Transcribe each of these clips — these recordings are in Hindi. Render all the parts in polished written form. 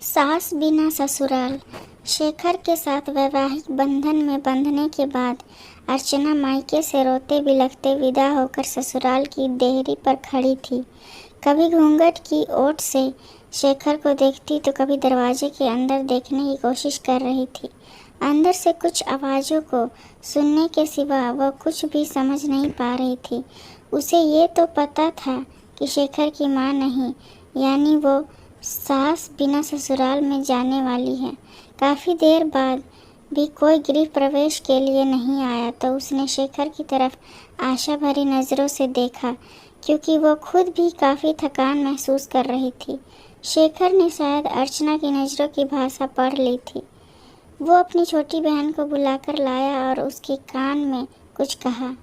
सास बिना ससुराल। शेखर के साथ वैवाहिक बंधन में बंधने के बाद अर्चना मायके से रोते बिलखते विदा होकर ससुराल की देहरी पर खड़ी थी। कभी घूंघट की ओट से शेखर को देखती तो कभी दरवाजे के अंदर देखने की कोशिश कर रही थी। अंदर से कुछ आवाज़ों को सुनने के सिवा वह कुछ भी समझ नहीं पा रही थी। उसे ये तो पता था कि शेखर की माँ नहीं, यानी वो सास बिना ससुराल में जाने वाली है। काफ़ी देर बाद भी कोई गृह प्रवेश के लिए नहीं आया तो उसने शेखर की तरफ आशा भरी नज़रों से देखा, क्योंकि वो खुद भी काफ़ी थकान महसूस कर रही थी। शेखर ने शायद अर्चना की नज़रों की भाषा पढ़ ली थी। वो अपनी छोटी बहन को बुलाकर लाया और उसके कान में कुछ कहा।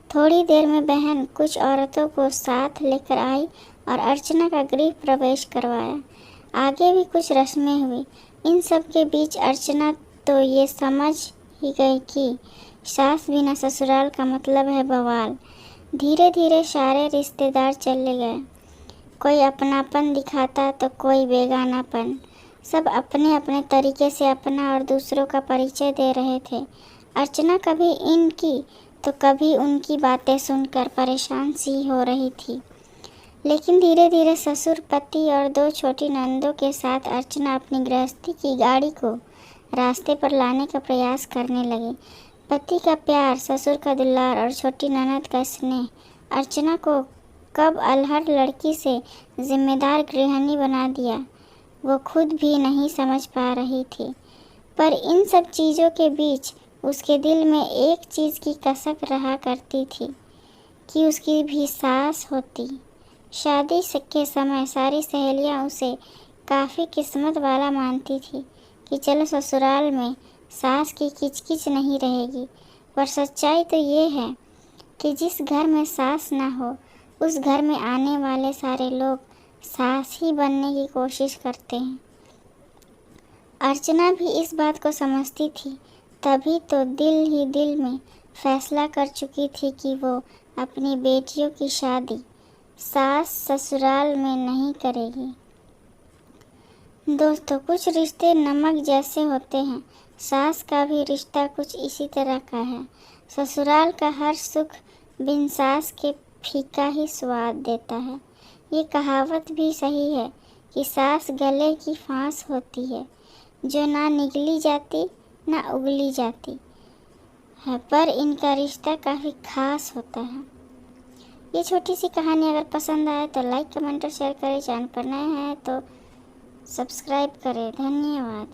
थोड़ी देर में बहन कुछ औरतों को साथ लेकर आई और अर्चना का गृह प्रवेश करवाया। आगे भी कुछ रस्में हुई। इन सब के बीच अर्चना तो ये समझ ही गई कि सास बिना ससुराल का मतलब है बवाल। धीरे धीरे सारे रिश्तेदार चले गए। कोई अपनापन दिखाता तो कोई बेगानापन। सब अपने अपने तरीके से अपना और दूसरों का परिचय दे रहे थे। अर्चना कभी इनकी तो कभी उनकी बातें सुनकर परेशान सी हो रही थी। लेकिन धीरे धीरे ससुर, पति और 2 छोटी नंदों के साथ अर्चना अपनी गृहस्थी की गाड़ी को रास्ते पर लाने का प्रयास करने लगी। पति का प्यार, ससुर का दुलार और छोटी ननद का स्नेह अर्चना को कब अल्हड़ लड़की से जिम्मेदार गृहिणी बना दिया, वो खुद भी नहीं समझ पा रही थी। पर इन सब चीज़ों के बीच उसके दिल में एक चीज़ की कसक रहा करती थी कि उसकी भी सास होती। शादी के समय सारी सहेलियां उसे काफ़ी किस्मत वाला मानती थी कि चलो ससुराल में सास की किचकिच नहीं रहेगी। पर सच्चाई तो ये है कि जिस घर में सास ना हो, उस घर में आने वाले सारे लोग सास ही बनने की कोशिश करते हैं। अर्चना भी इस बात को समझती थी, तभी तो दिल ही दिल में फैसला कर चुकी थी कि वो अपनी बेटियों की शादी सास ससुराल में नहीं करेगी। दोस्तों, कुछ रिश्ते नमक जैसे होते हैं। सास का भी रिश्ता कुछ इसी तरह का है। ससुराल का हर सुख बिन सास के फीका ही स्वाद देता है। ये कहावत भी सही है कि सास गले की फांस होती है, जो ना निगली जाती ना उगली जाती है, पर इनका रिश्ता काफ़ी खास होता है। ये छोटी सी कहानी अगर पसंद आए तो लाइक, कमेंट और शेयर करें। चैनल पर नए हैं तो सब्सक्राइब करें। धन्यवाद।